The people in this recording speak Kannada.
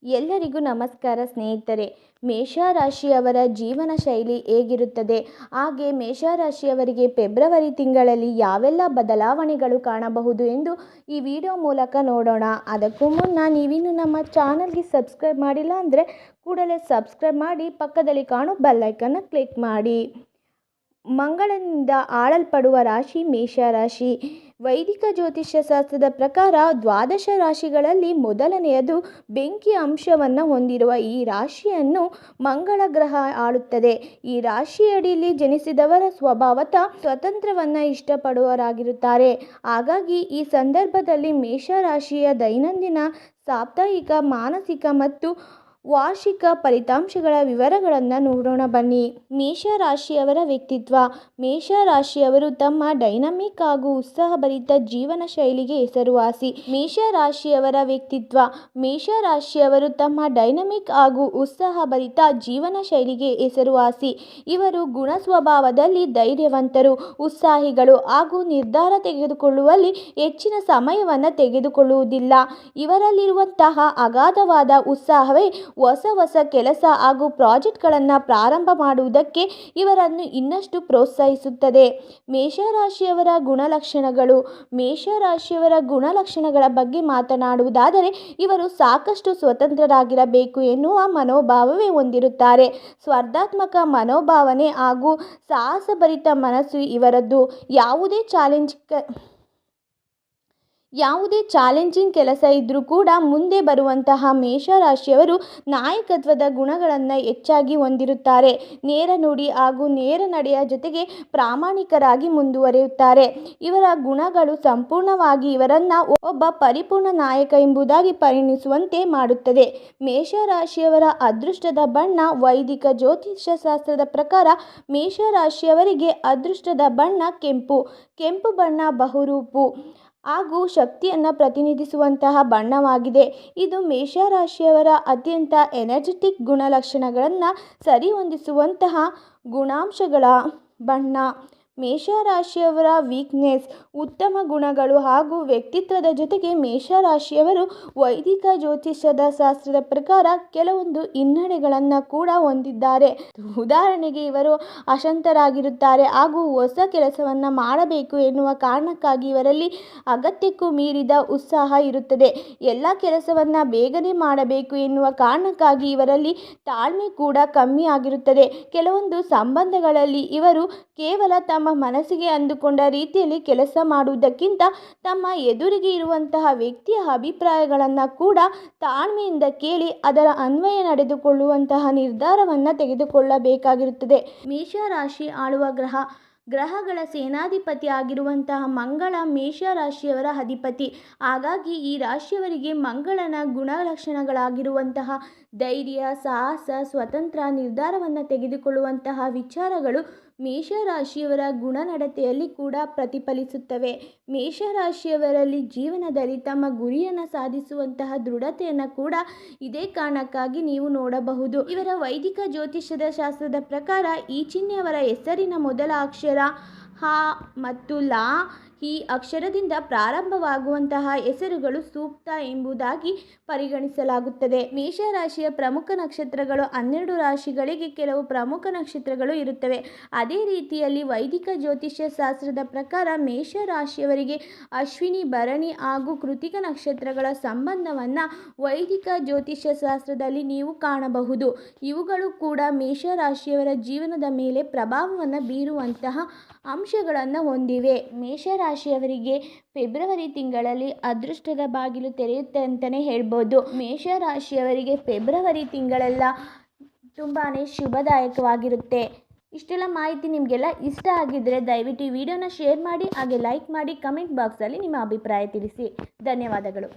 ಎಲ್ಲರಿಗೂ ನಮಸ್ಕಾರ ಸ್ನೇಹಿತರೆ. ಮೇಷರಾಶಿಯವರ ಜೀವನ ಶೈಲಿ ಹೇಗಿರುತ್ತದೆ, ಹಾಗೆ ಮೇಷರಾಶಿಯವರಿಗೆ ಫೆಬ್ರವರಿ ತಿಂಗಳಲ್ಲಿ ಯಾವೆಲ್ಲ ಬದಲಾವಣೆಗಳು ಕಾಣಬಹುದು ಎಂದು ಈ ವಿಡಿಯೋ ಮೂಲಕ ನೋಡೋಣ. ಅದಕ್ಕೂ ಮುನ್ನ ನೀವಿನ್ನು ನಮ್ಮ ಚಾನಲ್ಗೆ ಸಬ್ಸ್ಕ್ರೈಬ್ ಮಾಡಿಲ್ಲ ಅಂದರೆ ಕೂಡಲೇ ಸಬ್ಸ್ಕ್ರೈಬ್ ಮಾಡಿ, ಪಕ್ಕದಲ್ಲಿ ಕಾಣೋ ಬೆಲ್ಲೈಕನ್ನ ಕ್ಲಿಕ್ ಮಾಡಿ. ಮಂಗಳನಿಂದ ಆಳಲ್ಪಡುವ ರಾಶಿ ಮೇಷರಾಶಿ. ವೈದಿಕ ಜ್ಯೋತಿಷ್ಯ ಶಾಸ್ತ್ರದ ಪ್ರಕಾರ ದ್ವಾದಶ ರಾಶಿಗಳಲ್ಲಿ ಮೊದಲನೆಯದು ಬೆಂಕಿ ಅಂಶವನ್ನು ಹೊಂದಿರುವ ಈ ರಾಶಿಯನ್ನು ಮಂಗಳ ಗ್ರಹ ಆಳುತ್ತದೆ. ಈ ರಾಶಿಯಡಿಯಲ್ಲಿ ಜನಿಸಿದವರ ಸ್ವಭಾವತಃ ಸ್ವತಂತ್ರವನ್ನು ಇಷ್ಟಪಡುವವರಾಗಿರುತ್ತಾರೆ. ಹಾಗಾಗಿ ಈ ಸಂದರ್ಭದಲ್ಲಿ ಮೇಷರಾಶಿಯ ದೈನಂದಿನ, ಸಾಪ್ತಾಹಿಕ, ಮಾನಸಿಕ ಮತ್ತು ವಾರ್ಷಿಕ ಫಲಿತಾಂಶಗಳ ವಿವರಗಳನ್ನು ನೋಡೋಣ ಬನ್ನಿ. ಮೇಷರಾಶಿಯವರ ವ್ಯಕ್ತಿತ್ವ. ಮೇಷರಾಶಿಯವರು ತಮ್ಮ ಡೈನಮಿಕ್ ಹಾಗೂ ಉತ್ಸಾಹಭರಿತ ಜೀವನ ಶೈಲಿಗೆ ಹೆಸರುವಾಸಿ. ಮೇಷರಾಶಿಯವರ ವ್ಯಕ್ತಿತ್ವ. ಮೇಷರಾಶಿಯವರು ತಮ್ಮ ಡೈನಮಿಕ್ ಹಾಗೂ ಉತ್ಸಾಹಭರಿತ ಜೀವನ ಶೈಲಿಗೆ ಹೆಸರುವಾಸಿ. ಇವರು ಗುಣ ಸ್ವಭಾವದಲ್ಲಿ ಧೈರ್ಯವಂತರು, ಉತ್ಸಾಹಿಗಳು ಹಾಗೂ ನಿರ್ಧಾರ ತೆಗೆದುಕೊಳ್ಳುವಲ್ಲಿ ಹೆಚ್ಚಿನ ಸಮಯವನ್ನು ತೆಗೆದುಕೊಳ್ಳುವುದಿಲ್ಲ. ಇವರಲ್ಲಿರುವಂತಹ ಅಗಾಧವಾದ ಉತ್ಸಾಹವೇ ಹೊಸ ಕೆಲಸ ಹಾಗೂ ಪ್ರಾಜೆಕ್ಟ್ಗಳನ್ನು ಪ್ರಾರಂಭ ಮಾಡುವುದಕ್ಕೆ ಇವರನ್ನು ಇನ್ನಷ್ಟು ಪ್ರೋತ್ಸಾಹಿಸುತ್ತದೆ. ಮೇಷರಾಶಿಯವರ ಗುಣಲಕ್ಷಣಗಳು. ಮೇಷರಾಶಿಯವರ ಗುಣಲಕ್ಷಣಗಳ ಬಗ್ಗೆ ಮಾತನಾಡುವುದಾದರೆ ಇವರು ಸಾಕಷ್ಟು ಸ್ವತಂತ್ರರಾಗಿರಬೇಕು ಎನ್ನುವ ಮನೋಭಾವವೇ ಹೊಂದಿರುತ್ತಾರೆ. ಸ್ಪರ್ಧಾತ್ಮಕ ಮನೋಭಾವನೆ ಹಾಗೂ ಸಾಹಸಭರಿತ ಮನಸ್ಸು ಇವರದ್ದು. ಯಾವುದೇ ಚಾಲೆಂಜಿಂಗ್ ಕೆಲಸ ಇದ್ದರೂ ಕೂಡ ಮುಂದೆ ಬರುವಂತಹ ಮೇಷರಾಶಿಯವರು ನಾಯಕತ್ವದ ಗುಣಗಳನ್ನು ಹೆಚ್ಚಾಗಿ ಹೊಂದಿರುತ್ತಾರೆ. ನೇರ ನುಡಿ ಹಾಗೂ ನೇರ ನಡೆಯ ಜೊತೆಗೆ ಪ್ರಾಮಾಣಿಕರಾಗಿ ಮುಂದುವರಿಯುತ್ತಾರೆ. ಇವರ ಗುಣಗಳು ಸಂಪೂರ್ಣವಾಗಿ ಇವರನ್ನು ಒಬ್ಬ ಪರಿಪೂರ್ಣ ನಾಯಕ ಎಂಬುದಾಗಿ ಪರಿಗಣಿಸುವಂತೆ ಮಾಡುತ್ತದೆ. ಮೇಷರಾಶಿಯವರ ಅದೃಷ್ಟದ ಬಣ್ಣ. ವೈದಿಕ ಜ್ಯೋತಿಷ್ಯ ಶಾಸ್ತ್ರದ ಪ್ರಕಾರ ಮೇಷರಾಶಿಯವರಿಗೆ ಅದೃಷ್ಟದ ಬಣ್ಣ ಕೆಂಪು. ಕೆಂಪು ಬಣ್ಣ ಬಹುರೂಪು ಹಾಗೂ ಶಕ್ತಿಯನ್ನು ಪ್ರತಿನಿಧಿಸುವಂತಹ ಬಣ್ಣವಾಗಿದೆ. ಇದು ಮೇಷರಾಶಿಯವರ ಅತ್ಯಂತ ಎನರ್ಜೆಟಿಕ್ ಗುಣಲಕ್ಷಣಗಳನ್ನು ಸರಿಹೊಂದಿಸುವಂತಹ ಗುಣಾಂಶಗಳ ಬಣ್ಣ. ಮೇಷರಾಶಿಯವರ ವೀಕ್ನೆಸ್. ಉತ್ತಮ ಗುಣಗಳು ಹಾಗೂ ವ್ಯಕ್ತಿತ್ವದ ಜೊತೆಗೆ ಮೇಷರಾಶಿಯವರು ವೈದಿಕ ಜ್ಯೋತಿಷ್ಯದ ಶಾಸ್ತ್ರದ ಪ್ರಕಾರ ಕೆಲವೊಂದು ಹಿನ್ನಡೆಗಳನ್ನು ಕೂಡ ಹೊಂದಿದ್ದಾರೆ. ಉದಾಹರಣೆಗೆ ಇವರು ಅಶಾಂತರಾಗಿರುತ್ತಾರೆ ಹಾಗೂ ಹೊಸ ಕೆಲಸವನ್ನು ಮಾಡಬೇಕು ಎನ್ನುವ ಕಾರಣಕ್ಕಾಗಿ ಇವರಲ್ಲಿ ಅಗತ್ಯಕ್ಕೂ ಮೀರಿದ ಉತ್ಸಾಹ ಇರುತ್ತದೆ. ಎಲ್ಲ ಕೆಲಸವನ್ನು ಬೇಗನೆ ಮಾಡಬೇಕು ಎನ್ನುವ ಕಾರಣಕ್ಕಾಗಿ ಇವರಲ್ಲಿ ತಾಳ್ಮೆ ಕೂಡ ಕಮ್ಮಿ ಆಗಿರುತ್ತದೆ. ಕೆಲವೊಂದು ಸಂಬಂಧಗಳಲ್ಲಿ ಇವರು ಕೇವಲ ತಮ್ಮ ಮನಸ್ಸಿಗೆ ಅಂದುಕೊಂಡ ರೀತಿಯಲ್ಲಿ ಕೆಲಸ ಮಾಡುವುದಕ್ಕಿಂತ ತಮ್ಮ ಎದುರಿಗೆ ಇರುವಂತಹ ವ್ಯಕ್ತಿಯ ಅಭಿಪ್ರಾಯಗಳನ್ನು ಕೂಡ ತಾಳ್ಮೆಯಿಂದ ಕೇಳಿ ಅದರ ಅನ್ವಯ ನಡೆದುಕೊಳ್ಳುವಂತಹ ನಿರ್ಧಾರವನ್ನು ತೆಗೆದುಕೊಳ್ಳಬೇಕಾಗಿರುತ್ತದೆ. ಮೇಷರಾಶಿ ಆಳುವ ಗ್ರಹಗಳ ಸೇನಾಧಿಪತಿ ಆಗಿರುವಂತಹ ಮಂಗಳ ಮೇಷರಾಶಿಯವರ ಅಧಿಪತಿ. ಹಾಗಾಗಿ ಈ ರಾಶಿಯವರಿಗೆ ಮಂಗಳನ ಗುಣಲಕ್ಷಣಗಳಾಗಿರುವಂತಹ ಧೈರ್ಯ, ಸಾಹಸ, ಸ್ವತಂತ್ರ ನಿರ್ಧಾರವನ್ನು ತೆಗೆದುಕೊಳ್ಳುವಂತಹ ವಿಚಾರಗಳು ಮೇಷರಾಶಿಯವರ ಗುಣನಡತೆಯಲ್ಲಿ ಕೂಡ ಪ್ರತಿಫಲಿಸುತ್ತವೆ. ಮೇಷರಾಶಿಯವರಲ್ಲಿ ಜೀವನದಲ್ಲಿ ತಮ್ಮ ಗುರಿಯನ್ನು ಸಾಧಿಸುವಂತಹ ದೃಢತೆಯನ್ನು ಕೂಡ ಇದೇ ಕಾರಣಕ್ಕಾಗಿ ನೀವು ನೋಡಬಹುದು. ಇವರ ವೈದಿಕ ಜ್ಯೋತಿಷ್ಯದ ಶಾಸ್ತ್ರದ ಪ್ರಕಾರ ಈ ಚಿಹ್ನೆಯವರ ಹೆಸರಿನ ಮೊದಲ ಅಕ್ಷರ ಹ ಮತ್ತು ಲ. ಈ ಅಕ್ಷರದಿಂದ ಪ್ರಾರಂಭವಾಗುವಂತಹ ಹೆಸರುಗಳು ಸೂಕ್ತ ಎಂಬುದಾಗಿ ಪರಿಗಣಿಸಲಾಗುತ್ತದೆ. ಮೇಷರಾಶಿಯ ಪ್ರಮುಖ ನಕ್ಷತ್ರಗಳು 12 ರಾಶಿಗಳಿಗೆ ಕೆಲವು ಪ್ರಮುಖ ನಕ್ಷತ್ರಗಳು ಇರುತ್ತವೆ. ಅದೇ ರೀತಿಯಲ್ಲಿ ವೈದಿಕ ಜ್ಯೋತಿಷ್ಯ ಶಾಸ್ತ್ರದ ಪ್ರಕಾರ ಮೇಷರಾಶಿಯವರಿಗೆ ಅಶ್ವಿನಿ, ಭರಣಿ ಹಾಗೂ ಕೃತಿಕ ನಕ್ಷತ್ರಗಳ ಸಂಬಂಧವನ್ನು ವೈದಿಕ ಜ್ಯೋತಿಷ್ಯ ಶಾಸ್ತ್ರದಲ್ಲಿ ನೀವು ಕಾಣಬಹುದು. ಇವುಗಳು ಕೂಡ ಮೇಷರಾಶಿಯವರ ಜೀವನದ ಮೇಲೆ ಪ್ರಭಾವವನ್ನು ಬೀರುವಂತಹ ಅಂಶಗಳನ್ನು ಹೊಂದಿವೆ. ಮೇಷರಾಶಿಯವರಿಗೆ ಫೆಬ್ರವರಿ ತಿಂಗಳಲ್ಲಿ ಅದೃಷ್ಟದ ಬಾಗಿಲು ತೆರೆಯುತ್ತೆ ಅಂತಲೇ ಹೇಳ್ಬೋದು. ಮೇಷರಾಶಿಯವರಿಗೆ ಫೆಬ್ರವರಿ ತಿಂಗಳೆಲ್ಲ ತುಂಬಾ ಶುಭದಾಯಕವಾಗಿರುತ್ತೆ. ಇಷ್ಟೆಲ್ಲ ಮಾಹಿತಿ ನಿಮಗೆಲ್ಲ ಇಷ್ಟ ಆಗಿದ್ದರೆ ದಯವಿಟ್ಟು ಈ ವಿಡಿಯೋನ ಶೇರ್ ಮಾಡಿ, ಹಾಗೆ ಲೈಕ್ ಮಾಡಿ, ಕಮೆಂಟ್ ಬಾಕ್ಸಲ್ಲಿ ನಿಮ್ಮ ಅಭಿಪ್ರಾಯ ತಿಳಿಸಿ. ಧನ್ಯವಾದಗಳು.